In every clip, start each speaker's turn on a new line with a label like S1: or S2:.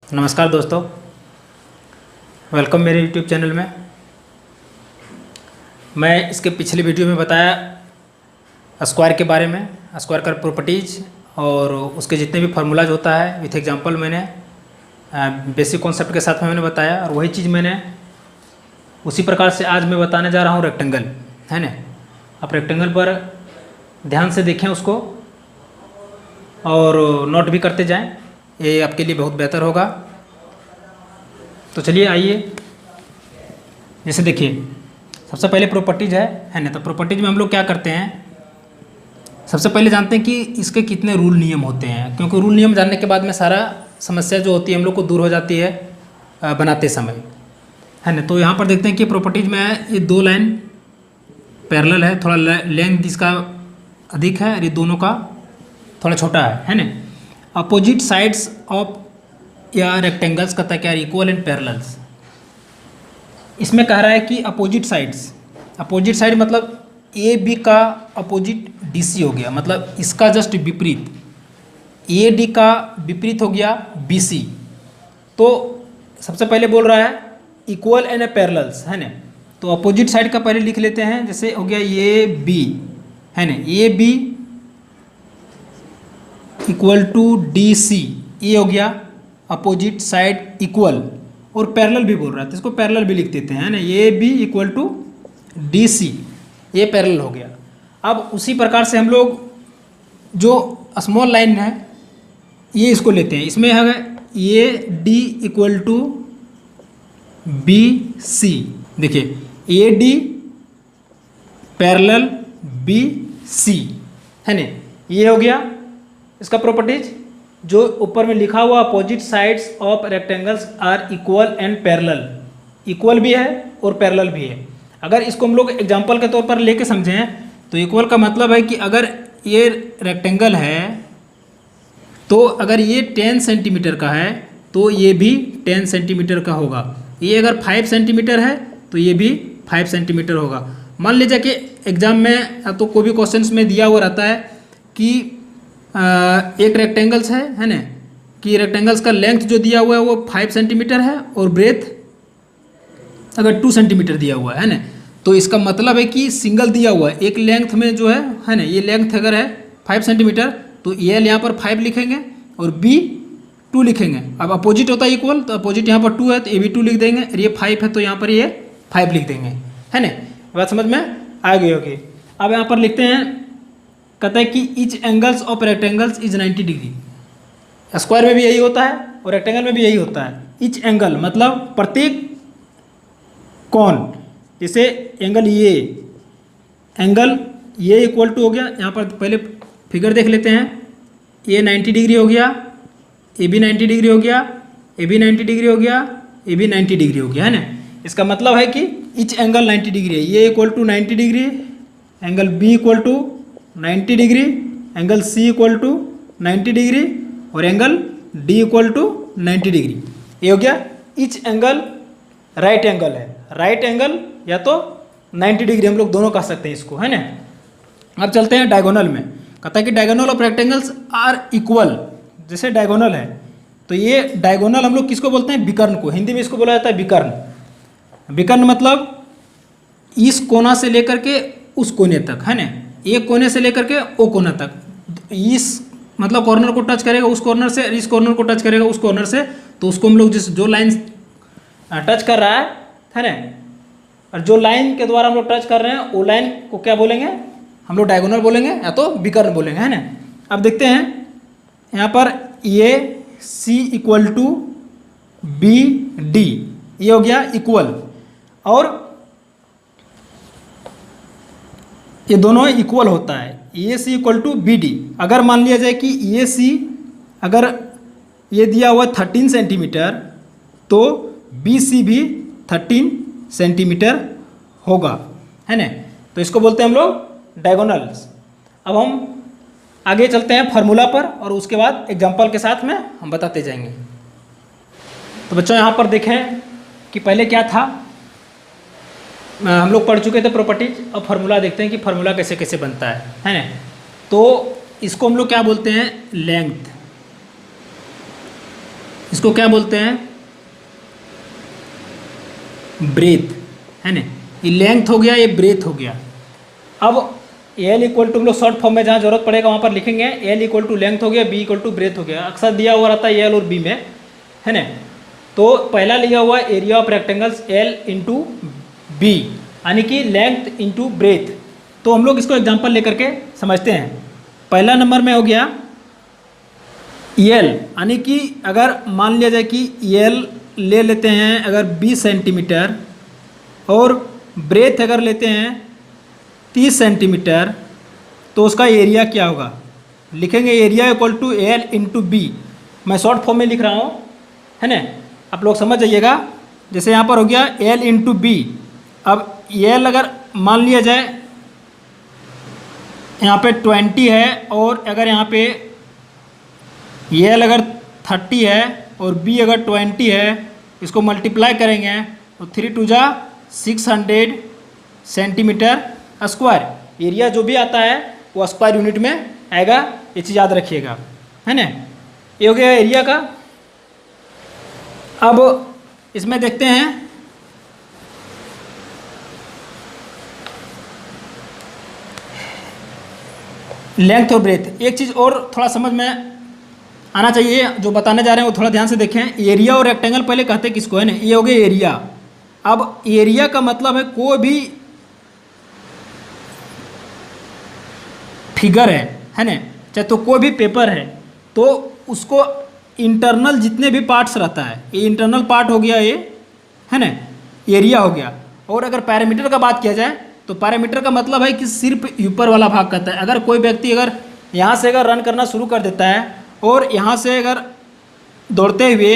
S1: नमस्कार दोस्तों, वेलकम मेरे YouTube चैनल में। मैं इसके पिछले वीडियो में बताया स्क्वायर के बारे में, स्क्वायर का प्रॉपर्टीज़ और उसके जितने भी फार्मूलाज होता है विथ एग्जांपल मैंने बेसिक कॉन्सेप्ट के साथ में मैंने बताया। और वही चीज़ मैंने उसी प्रकार से आज मैं बताने जा रहा हूँ रेक्टेंगल, है ना। आप रेक्टेंगल पर ध्यान से देखें उसको और नोट भी करते जाएं, ये आपके लिए बहुत बेहतर होगा। तो चलिए आइए, जैसे देखिए सबसे पहले प्रॉपर्टीज है ना। तो प्रॉपर्टीज में हम लोग क्या करते हैं, सबसे पहले जानते हैं कि इसके कितने रूल नियम होते हैं, क्योंकि रूल नियम जानने के बाद में सारा समस्या जो होती है हम लोग को दूर हो जाती है बनाते समय, है ना। तो यहाँ पर देखते हैं कि प्रॉपर्टीज में ये दो लाइन पैरेलल है, थोड़ा लेंथ इसका अधिक है और ये दोनों का थोड़ा छोटा है ना। अपोजिट साइड्स ऑफ या रेक्टेंगल्स का क्या इक्वल एंड पैरेलल्स। इसमें कह रहा है कि अपोजिट साइड्स, अपोजिट साइड मतलब ए बी का अपोजिट डी सी हो गया, मतलब इसका जस्ट विपरीत ए डी का विपरीत हो गया बी सी। तो सबसे पहले बोल रहा है इक्वल एंड पैरेलल्स, है ना। तो अपोजिट साइड का पहले लिख लेते हैं, जैसे हो गया ए बी, है ना। A B equal to D C, ये हो गया अपोजिट साइड इक्वल, और पैरेलल भी बोल रहा है तो इसको पैरेलल भी लिख देते हैं ना। A B equal to D C, ये पैरेलल हो गया। अब उसी प्रकार से हम लोग जो स्मॉल लाइन है ये इसको लेते हैं, इसमें है A D equal to B C. देखिए A D parallel B C, है ना। ये हो गया इसका प्रॉपर्टीज। जो ऊपर में लिखा हुआ opposite sides of rectangles are equal and parallel, equal भी है और पैरेलल भी है। अगर इसको हम लोग एग्जांपल के तौर पर लेके समझें तो इक्वल का मतलब है कि अगर ये रेक्टेंगल है तो अगर ये 10 सेंटीमीटर का है तो ये भी 10 सेंटीमीटर का होगा। ये अगर 5 सेंटीमीटर है तो ये भी 5 सेंटीमीटर होगा। मान लीजिए कि एग्जाम में तो कोई भी क्वेश्चंस में दिया हुआ रहता है कि एक रेक्टेंगल्स है ना, कि रेक्टेंगल्स का लेंथ जो दिया हुआ है वो 5 सेंटीमीटर है और ब्रेथ अगर 2 सेंटीमीटर दिया हुआ है ना। तो इसका मतलब है कि सिंगल दिया हुआ है एक लेंथ में जो है ना, ये लेंथ अगर है 5 सेंटीमीटर तो ये यहाँ पर 5 लिखेंगे और बी 2 लिखेंगे। अब अपोजिट होता है इक्वल, तो अपोजिट यहाँ पर 2 है तो ए भी 2 लिख देंगे, और ये 5 है तो यहाँ पर ये 5 लिख देंगे, है ना। बात समझ में आ गई होगी। अब यहाँ पर लिखते हैं, कहता है कि each angles of rectangles is 90 degree. Square में भी यही होता है और रेक्टेंगल में भी यही होता है। ईच एंगल मतलब प्रत्येक कोण, जैसे एंगल ये इक्वल टू हो गया, यहाँ पर पहले फिगर देख लेते हैं। ये 90 डिग्री हो गया, ए भी 90 डिग्री हो गया, ए भी 90 डिग्री हो गया, ए भी 90 डिग्री हो गया, है ना। इसका मतलब है कि ईच एंगल 90 डिग्री है। ये equal to 90 degree, angle B equal to 90 degree, angle C equal to 90 degree और angle D equal to 90 degree. ये हो गया ईच एंगल राइट एंगल है, राइट एंगल या तो 90 डिग्री हम लोग दोनों कह सकते हैं इसको, है ना। अब चलते हैं डायगोनल में। कहता है कि diagonal of rectangles are equal. जैसे डायगोनल है तो ये डायगोनल हम लोग किसको बोलते हैं, विकर्ण को। हिंदी में इसको बोला जाता है विकर्ण। विकर्ण मतलब इस कोना से लेकर के उस कोने तक, है ना। एक कोने से लेकर के वो कोना तक, इस मतलब कॉर्नर को टच करेगा उस कॉर्नर से, इस कॉर्नर को टच करेगा उस कॉर्नर से, तो उसको हम लोग जो लाइन टच कर रहा है ना, और जो लाइन के द्वारा हम लोग टच कर रहे हैं वो लाइन को क्या बोलेंगे हम लोग, डायगोनल बोलेंगे या तो विकर्ण बोलेंगे, है ना। अब देखते हैं यहाँ पर ए सी इक्वल टू बी डी, ये हो गया इक्वल, और ये दोनों इक्वल होता है। ए सी इक्वल टू बी डी। अगर मान लिया जाए कि ए सी अगर ये दिया हुआ 13 सेंटीमीटर तो बी सी भी 13 सेंटीमीटर होगा, है ना। तो इसको बोलते हैं हम लोग डायगोनल्स। अब हम आगे चलते हैं फार्मूला पर और उसके बाद एग्जांपल के साथ में हम बताते जाएंगे। तो बच्चों यहाँ पर देखें कि पहले क्या था, हम लोग पढ़ चुके थे प्रॉपर्टीज। अब फार्मूला देखते हैं कि फार्मूला कैसे कैसे बनता है ना। तो इसको हम लोग क्या बोलते हैं, लेंथ। इसको क्या बोलते हैं, ब्रेथ, है ना। ये लेंथ हो गया, ये ब्रेथ हो गया। अब एल इक्वल टू हम लोग शॉर्ट फॉर्म में जहाँ जरूरत पड़ेगा वहाँ पर लिखेंगे, एल इक्वल टू लेंथ हो गया, बी इक्वल टू ब्रेथ हो गया। अक्सर दिया हुआ रहता है एल और बी में, है ना। तो पहला लिया हुआ area of rectangles L into B, यानी कि लेंथ इंटू ब्रेथ। तो हम लोग इसको एग्जांपल लेकर के समझते हैं। पहला नंबर में हो गया एल, यानी कि अगर मान लिया जाए कि एल ले लेते हैं अगर 20 सेंटीमीटर और ब्रेथ अगर लेते हैं 30 सेंटीमीटर, तो उसका एरिया क्या होगा, लिखेंगे area equal to L into B. मैं शॉर्ट फॉर्म में लिख रहा हूँ, है ना, आप लोग समझ जाइएगा। जैसे यहाँ पर हो गया एल इंटू बी। अब एल अगर मान लिया जाए यहाँ पे 20 है, और अगर यहाँ पे एल अगर 30 है और बी अगर 20 है, इसको मल्टीप्लाई करेंगे तो 3 टू जा 600 सेंटीमीटर स्क्वायर। एरिया जो भी आता है वो स्क्वायर यूनिट में आएगा, ये चीज़ याद रखिएगा, है ना। ये हो गया एरिया का। अब इसमें देखते हैं लेंथ और ब्रेथ। एक चीज़ और थोड़ा समझ में आना चाहिए, जो बताने जा रहे हैं वो थोड़ा ध्यान से देखें। एरिया और रेक्टेंगल पहले कहते हैं किसको, है ना, ये हो गया एरिया। अब एरिया का मतलब है कोई भी फिगर है ना, चाहे तो कोई भी पेपर है, तो उसको इंटरनल जितने भी पार्ट्स रहता है, ये इंटरनल पार्ट हो गया, ये है ना, एरिया हो गया। और अगर पैरामीटर का बात किया जाए तो पैरामीटर का मतलब है कि सिर्फ ऊपर वाला भाग कहता है। अगर कोई व्यक्ति अगर यहाँ से अगर रन करना शुरू कर देता है और यहाँ से अगर दौड़ते हुए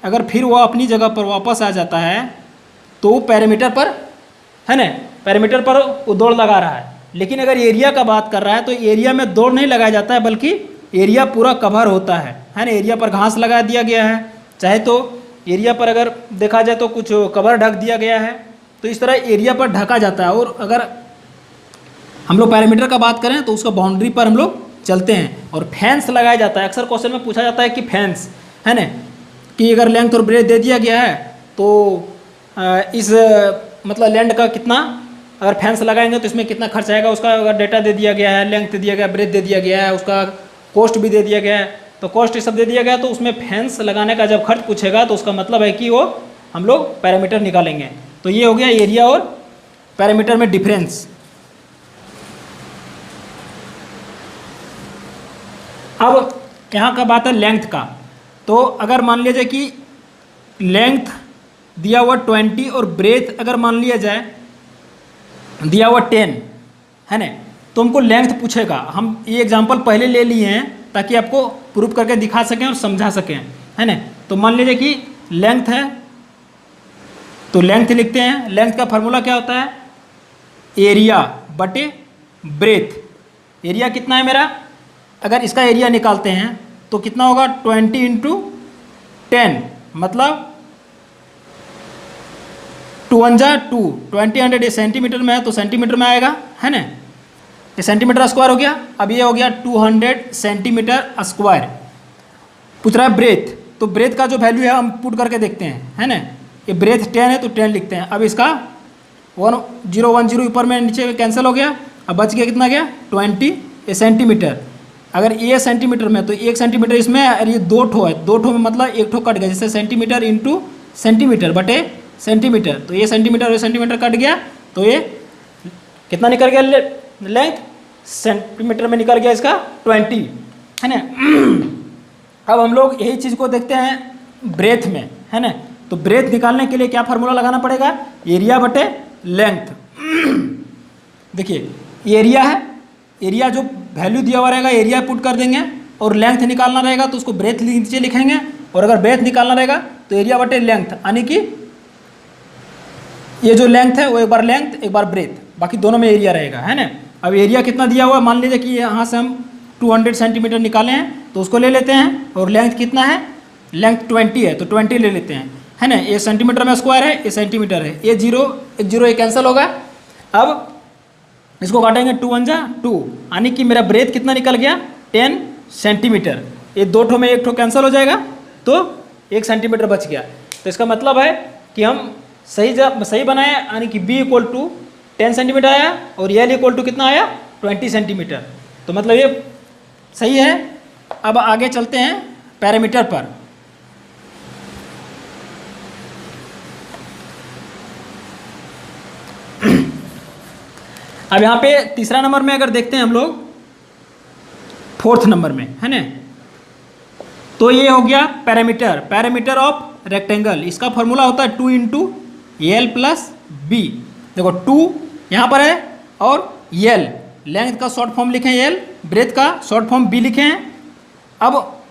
S1: अगर फिर वो अपनी जगह पर वापस आ जाता है, तो वो पैरामीटर पर, है ना, पैरामीटर पर वो दौड़ लगा रहा है। लेकिन अगर एरिया का बात कर रहा है तो एरिया में दौड़ नहीं लगाया जाता है, बल्कि एरिया पूरा कवर होता है ना। एरिया पर घास लगा दिया गया है, चाहे तो एरिया पर अगर देखा जाए तो कुछ कवर ढक दिया गया है, तो इस तरह एरिया पर ढका जाता है। और अगर हम लोग पैरामीटर का बात करें तो उसका बाउंड्री पर हम लोग चलते हैं। और फेंस लगाया जाता है, अक्सर क्वेश्चन में पूछा जाता है कि फेंस, है ना, कि अगर लेंथ और ब्रेथ दे दिया गया है तो इस मतलब लैंड का कितना, अगर फेंस लगाएंगे तो इसमें कितना खर्च आएगा, उसका अगर डेटा दे दिया गया है, लेंथ दे दिया गया, ब्रेथ दे दिया गया है, उसका कॉस्ट भी दे दिया गया है, तो कॉस्ट ये सब दे दिया गया, तो उसमें फेंस लगाने का जब खर्च पूछेगा तो उसका मतलब है कि वो हम लोग पैरामीटर निकालेंगे। तो ये हो गया एरिया और पैरामीटर में डिफरेंस। अब यहाँ का बात है लेंथ का। तो अगर मान लिया जाए कि लेंथ दिया हुआ 20 और ब्रेथ अगर मान लिया जाए दिया हुआ 10, है ना, तो हमको लेंथ पूछेगा। हम ये एग्जांपल पहले ले लिए हैं ताकि आपको प्रूफ करके दिखा सकें और समझा सकें, है ना। तो मान लीजिए कि लेंथ है, तो लेंथ लिखते हैं। लेंथ का फार्मूला क्या होता है, एरिया बटे ब्रेथ। एरिया कितना है मेरा, अगर इसका एरिया निकालते हैं तो कितना होगा, 20 इंटू 10, मतलब 2 1 जा 2, 20 100 ये सेंटीमीटर में है तो सेंटीमीटर में आएगा, है ना। ये सेंटीमीटर स्क्वायर हो गया। अब ये हो गया 200 सेंटीमीटर स्क्वायर। पूछ रहा है ब्रेथ, तो ब्रेथ का जो वैल्यू है हम पुट करके देखते हैं, है ना। ये ब्रेथ 10 है तो 10 लिखते हैं। अब इसका 1010 ऊपर में नीचे कैंसिल हो गया, अब बच गया कितना गया 20 ये सेंटीमीटर। अगर ये सेंटीमीटर में तो 1 सेंटीमीटर इसमें, और ये 2 ठो है, 2 ठो में मतलब 1 ठो कट गया, जैसे सेंटीमीटर इंटू सेंटीमीटर बटे सेंटीमीटर। तो ये सेंटीमीटर ये सेंटीमीटर कट गया, तो ये कितना निकल गया लेंथ, सेंटीमीटर में निकल गया इसका 20, है ना। अब हम लोग यही चीज़ को देखते हैं ब्रेथ में, है ना। तो ब्रेथ निकालने के लिए क्या फार्मूला लगाना पड़ेगा, एरिया बटे लेंथ। देखिए एरिया है, एरिया जो वैल्यू दिया हुआ रहेगा एरिया पुट कर देंगे, और लेंथ निकालना रहेगा तो उसको ब्रेथ नीचे लिखेंगे, और अगर ब्रेथ निकालना रहेगा तो एरिया बटे लेंथ, यानी कि ये जो लेंथ है वो एक बार लेंथ एक बार ब्रेथ, बाकी दोनों में एरिया रहेगा, है ना। अब एरिया कितना दिया हुआ है, मान लीजिए कि यहाँ से हम 200 सेंटीमीटर निकाले हैं तो उसको ले लेते हैं, और लेंथ कितना है, लेंथ 20 है तो 20 ले लेते हैं, है ना। ये सेंटीमीटर में स्क्वायर है, ये सेंटीमीटर है, ये 0 1 0 ये कैंसिल होगा। अब इसको काटेंगे 2 1 जा 2, यानी कि मेरा ब्रेथ कितना निकल गया 10 सेंटीमीटर। ये 2 ठो में 1 ठो कैंसिल हो जाएगा, तो 1 सेंटीमीटर बच गया। तो इसका मतलब है कि हम सही बनाए, यानी कि b इक्वल टू 10 सेंटीमीटर आया और l इक्वल टू कितना आया 20 सेंटीमीटर। तो मतलब ये सही है। अब आगे चलते हैं पैरामीटर पर। अब यहाँ पे तीसरा नंबर में अगर देखते हैं हम लोग, 4th नंबर में है ना, तो ये हो गया पैरामीटर ऑफ रेक्टेंगल। इसका फॉर्मूला होता है 2 इंटू एल प्लस बी। देखो 2 यहाँ पर है और एल लेंथ का शॉर्ट फॉर्म लिखे हैं, एल ब्रेथ का शॉर्ट फॉर्म बी लिखे हैं। अब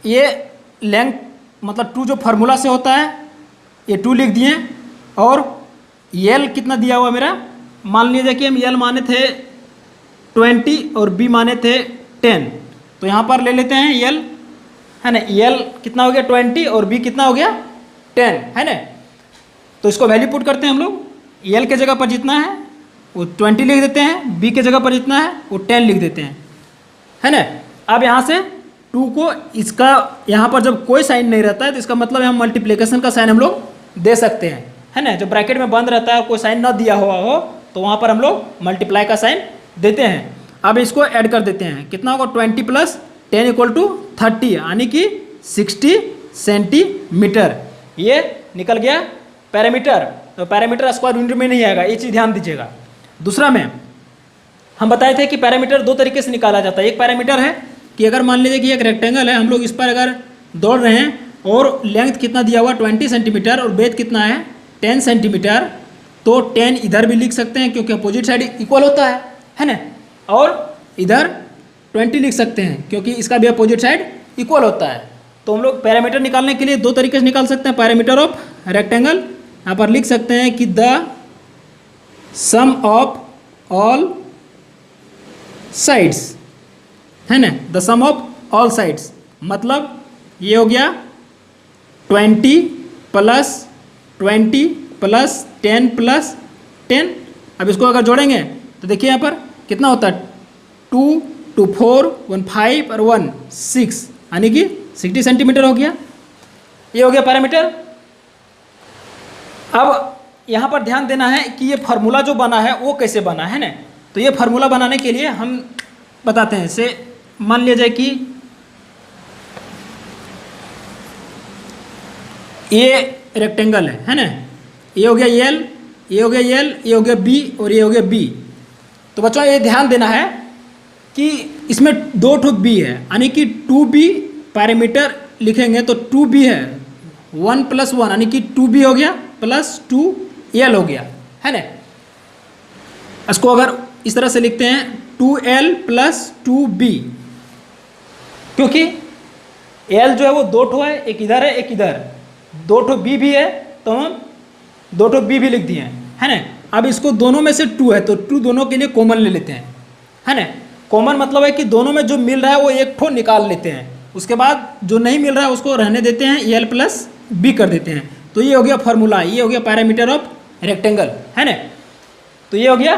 S1: ये लेंथ मतलब 2 जो फार्मूला से होता है ये 2 लिख दिए, और एल कितना दिया हुआ मेरा, मान लीजिए कि हम एल माने थे 20 और बी माने थे 10, तो यहाँ पर ले लेते हैं एल है ना, एल कितना हो गया 20 और बी कितना हो गया 10 है ना। तो इसको वैल्यू पुट करते हैं हम लोग, एल के जगह पर जितना है वो 20 लिख देते हैं, बी के जगह पर जितना है वो 10 लिख देते हैं है ना। अब यहाँ से 2 को इसका यहाँ पर जब कोई साइन नहीं रहता है तो इसका मतलब हम मल्टीप्लिकेशन का साइन हम लोग दे सकते हैं है ना। जब ब्रैकेट में बंद रहता है और कोई साइन न दिया हुआ हो तो वहाँ पर हम लोग मल्टीप्लाई का साइन देते हैं। अब इसको ऐड कर देते हैं, कितना होगा 20 प्लस 10 इक्वल टू 30, यानी कि 60 सेंटीमीटर। ये निकल गया पैरामीटर। तो पैरामीटर स्क्वायर यूनिट में नहीं आएगा, ये चीज़ ध्यान दीजिएगा। दूसरा में हम बताए थे कि पैरामीटर 2 तरीके से निकाला जाता है। एक पैरामीटर है कि अगर मान लीजिए कि एक रेक्टेंगल है, हम लोग इस पर अगर दौड़ रहे हैं और लेंथ कितना दिया हुआ 20 सेंटीमीटर और ब्रेथ कितना है 10 सेंटीमीटर, तो 10 इधर भी लिख सकते हैं क्योंकि अपोजिट साइड इक्वल होता है ना, और इधर 20 लिख सकते हैं क्योंकि इसका भी अपोजिट साइड इक्वल होता है। तो हम लोग पैरामीटर निकालने के लिए 2 तरीके से निकाल सकते हैं। पैरामीटर ऑफ रेक्टेंगल यहाँ पर लिख सकते हैं कि the sum of all sides है ना, the sum of all sides, मतलब ये हो गया 20 प्लस 20 प्लस 10 प्लस 10। अब इसको अगर जोड़ेंगे तो देखिए यहाँ पर कितना होता है 2 2 4 1 5 और 1 6, यानी कि 60 सेंटीमीटर हो गया। ये हो गया पैरामीटर। अब यहाँ पर ध्यान देना है कि ये फार्मूला जो बना है वो कैसे बना है ना। तो ये फार्मूला बनाने के लिए हम बताते हैं। से मान लिया जाए कि ये रेक्टेंगल है ना, ये हो गया एल, ये हो गया एल, ये हो गया बी और ये हो गया बी। तो बच्चों ये ध्यान देना है कि इसमें 2 ठो बी है, यानी कि 2b पैरामीटर लिखेंगे तो 2b है 1 प्लस 1, यानी कि 2b हो गया प्लस 2l हो गया है ना। इसको अगर इस तरह से लिखते हैं 2l प्लस 2b, क्योंकि l जो है वो 2 ठो है, एक इधर है एक इधर, 2 ठो b भी है तो हम 2 ठो b भी लिख दिए है ना। अब इसको दोनों में से 2 है तो 2 दोनों के लिए कॉमन ले लेते हैं है ना। कॉमन मतलब है कि दोनों में जो मिल रहा है वो एक ठो निकाल लेते हैं, उसके बाद जो नहीं मिल रहा है उसको रहने देते हैं, एल प्लस बी कर देते हैं। तो ये हो गया फार्मूला, ये हो गया पैरामीटर ऑफ रेक्टेंगल है ना। तो ये हो गया।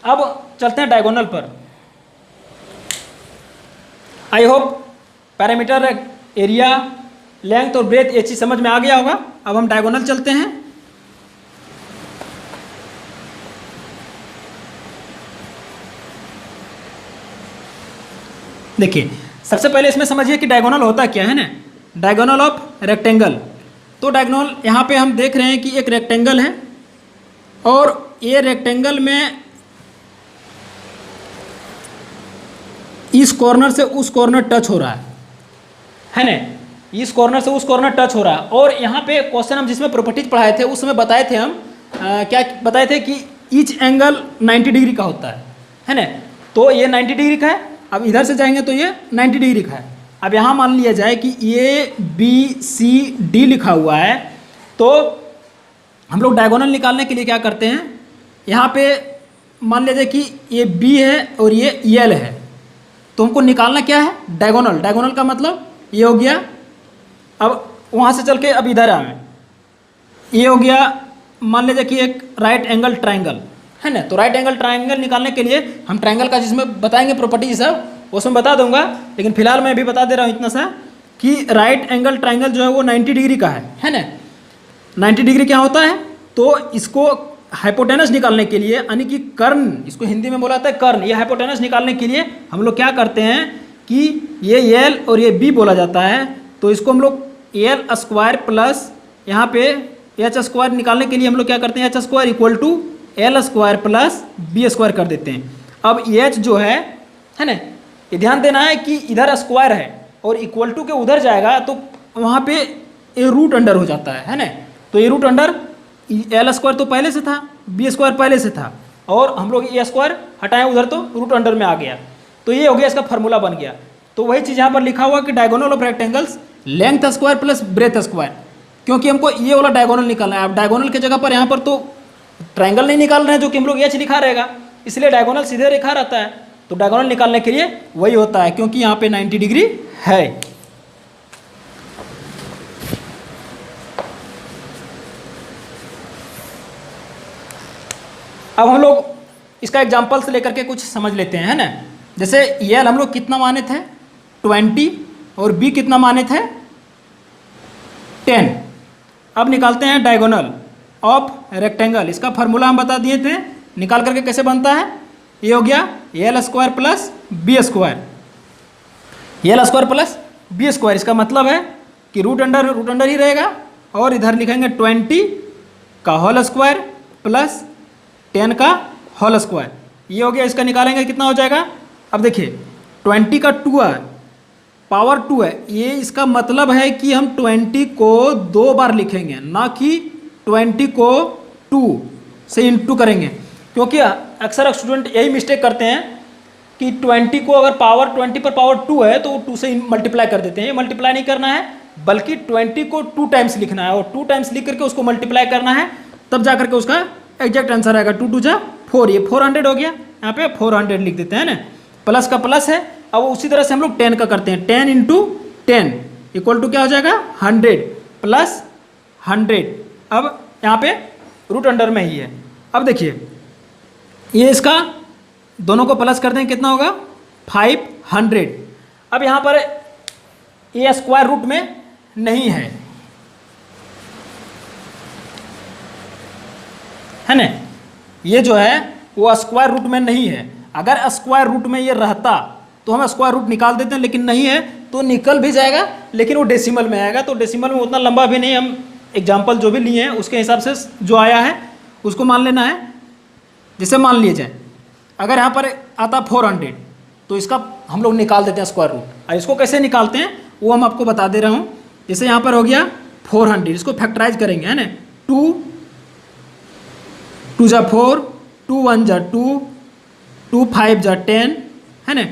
S1: अब चलते हैं डायगोनल पर। I hope parameter, area, length और ब्रेथ ये चीज समझ में आ गया होगा। अब हम डायगोनल चलते हैं। देखिए सबसे पहले इसमें समझिए कि डायगोनल होता क्या है ना। डायगोनल ऑफ रेक्टेंगल, तो डायगोनल यहाँ पे हम देख रहे हैं कि एक रेक्टेंगल है और ये रेक्टेंगल में इस कॉर्नर से उस कॉर्नर टच हो रहा है ना, इस कॉर्नर से उस कॉर्नर टच हो रहा है। और यहाँ पे क्वेश्चन हम जिसमें प्रॉपर्टीज पढ़ाए थे उस समय बताए थे हम क्या बताए थे कि ईच एंगल 90 डिग्री का होता है ना। तो ये 90 डिग्री का है। अब इधर से जाएंगे तो ये 90 डिग्री का है। अब यहाँ मान लिया जाए कि ये ABCD लिखा हुआ है, तो हम लोग डायगोनल निकालने के लिए क्या करते हैं, यहाँ पे मान लीजिए कि ये B है और ये L है, तो हमको निकालना क्या है डायगोनल। डायगोनल का मतलब ये हो गया। अब वहाँ से चल के अब इधर आए, ये हो गया मान लीजिए कि एक राइट एंगल ट्राइंगल है ना। तो राइट एंगल ट्राइंगल निकालने के लिए हम ट्राइंगल का जिसमें बताएंगे प्रॉपर्टी सब उसमें बता दूंगा, लेकिन फिलहाल मैं भी बता दे रहा हूँ इतना सा कि राइट एंगल ट्राइंगल जो है वो 90 डिग्री का है ना। 90 डिग्री क्या होता है, तो इसको हाइपोटेनस निकालने के लिए, यानी कि कर्ण, इसको हिंदी में बोला जाता है कर्ण, ये हाइपोटेनस निकालने के लिए हम लोग क्या करते हैं कि ये एल और ये बी बोला जाता है, तो इसको हम लोग एल स्क्वायर प्लस यहाँ पे एच स्क्वायर निकालने के लिए हम लोग क्या करते हैं, H square equal to L square plus B square कर देते हैं। अब एच जो है ना, ये ध्यान देना है कि इधर स्क्वायर है और इक्वल टू के उधर जाएगा तो वहाँ पे ए रूट अंडर हो जाता है ना। तो ये रूट अंडर एल स्क्वायर तो पहले से था, बी स्क्वायर पहले से था, और हम लोग ए स्क्वायर हटाएं उधर तो रूट अंडर में आ गया, तो ये हो गया, इसका फार्मूला बन गया। तो वही चीज़ यहाँ पर लिखा हुआ कि diagonal of rectangles length square plus breadth square, क्योंकि हमको ये वाला डायगोनल निकालना है। अब डायगोनल की जगह पर यहाँ पर तो ट्रायंगल नहीं निकाल रहे हैं जो कि हम लोग एच लिखा रहेगा, इसलिए डायगोनल सीधे लिखा रहता है। तो डायगोनल निकालने के लिए वही होता है, क्योंकि यहाँ पे 90 डिग्री है। अब हम लोग इसका एग्जाम्पल से लेकर के कुछ समझ लेते हैं, है ना। जैसे एल हम लोग कितना माने थे 20 और बी कितना माने थे 10। अब निकालते हैं डायगोनल ऑफ रेक्टेंगल, इसका फार्मूला हम बता दिए थे, निकाल करके कैसे बनता है, ये हो गया L square plus B square, L square plus B square. इसका मतलब है कि रूट अंडर ही रहेगा, और इधर लिखेंगे 20 का होल स्क्वायर प्लस 10 का होल स्क्वायर, ये हो गया। इसका निकालेंगे कितना हो जाएगा, अब देखिए 20 का 2 है, पावर 2 है, ये इसका मतलब है कि हम 20 को 2 बार लिखेंगे, ना कि 20 को 2 से इंटू करेंगे, क्योंकि अक्सर स्टूडेंट यही मिस्टेक करते हैं कि 20 को अगर पावर 20 पर पावर 2 है तो 2 से मल्टीप्लाई कर देते हैं। ये मल्टीप्लाई नहीं करना है, बल्कि 20 को 2 टाइम्स लिखना है, और 2 टाइम्स लिख करके उसको मल्टीप्लाई करना है, तब जा करके उसका एग्जैक्ट आंसर आएगा। 2 2 जा 4, ये 400 हो गया, यहाँ पे 400 लिख देते हैं ना, प्लस का प्लस है। अब उसी तरह से हम लोग 10 का करते हैं, 10 इंटू 10 इक्वल टू क्या हो जाएगा 100 प्लस 100। अब यहाँ पे रूट अंडर में ही है। अब देखिए ये इसका दोनों को प्लस करते हैं, कितना होगा 500। अब यहाँ पर ये स्क्वायर रूट में नहीं है ना, ये जो है वो स्क्वायर रूट में नहीं है। अगर स्क्वायर रूट में ये रहता तो हम स्क्वायर रूट निकाल देते हैं, लेकिन नहीं है तो निकल भी जाएगा, लेकिन वो डेसिमल में आएगा। तो डेसिमल में उतना लंबा भी नहीं, हम एग्जाम्पल जो भी लिए हैं उसके हिसाब से जो आया है उसको मान लेना है। जैसे मान लिए जाए अगर यहाँ पर आता 400 तो इसका हम लोग निकाल देते हैं स्क्वायर रूट। और इसको कैसे निकालते हैं वो हम आपको बता दे रहा हूँ। जैसे यहाँ पर हो गया 400, इसको फैक्टराइज करेंगे, है ना, 2 2 जा 4, 2 1 जा 2, 2 5 जा 10, है ना,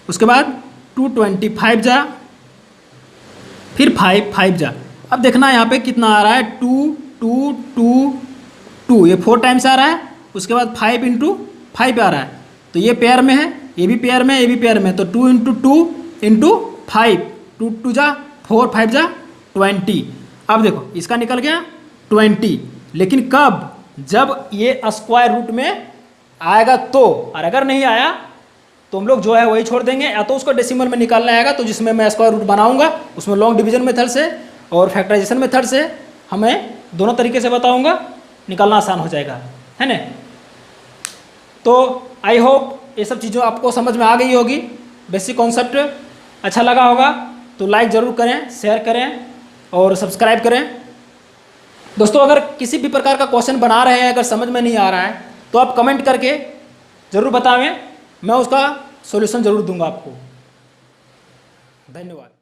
S1: उसके बाद 2 25 जा, फिर 5 5 जा। अब देखना यहाँ पे कितना आ रहा है, 2 2 2 2, ये 4 टाइम्स आ रहा है, उसके बाद 5 इंटू 5 आ रहा है, तो ये पेयर में है, ये भी पेयर में है, ये भी पेयर में है, तो 2 इंटू 2 इंटू 5, 2 2 जा 4, 5 जा 20। अब देखो इसका निकल गया 20, लेकिन कब, जब ये स्क्वायर रूट में आएगा तो, और अगर नहीं आया तो हम लोग जो है वही छोड़ देंगे, या तो उसको डेसिमल में निकालना आएगा, तो जिसमें मैं स्क्वायर रूट बनाऊंगा उसमें लॉन्ग डिवीजन मेथड से और फैक्टराइजेशन मेथड से हमें दोनों तरीके से बताऊंगा, निकालना आसान हो जाएगा, है ना। तो आई होप ये सब चीज़ों आपको समझ में आ गई होगी, बेसिक कॉन्सेप्ट अच्छा लगा होगा तो लाइक ज़रूर करें, शेयर करें और सब्सक्राइब करें। दोस्तों अगर किसी भी प्रकार का क्वेश्चन बना रहे हैं, अगर समझ में नहीं आ रहा है तो आप कमेंट करके ज़रूर बतावें, मैं उसका सॉल्यूशन ज़रूर दूंगा आपको। धन्यवाद।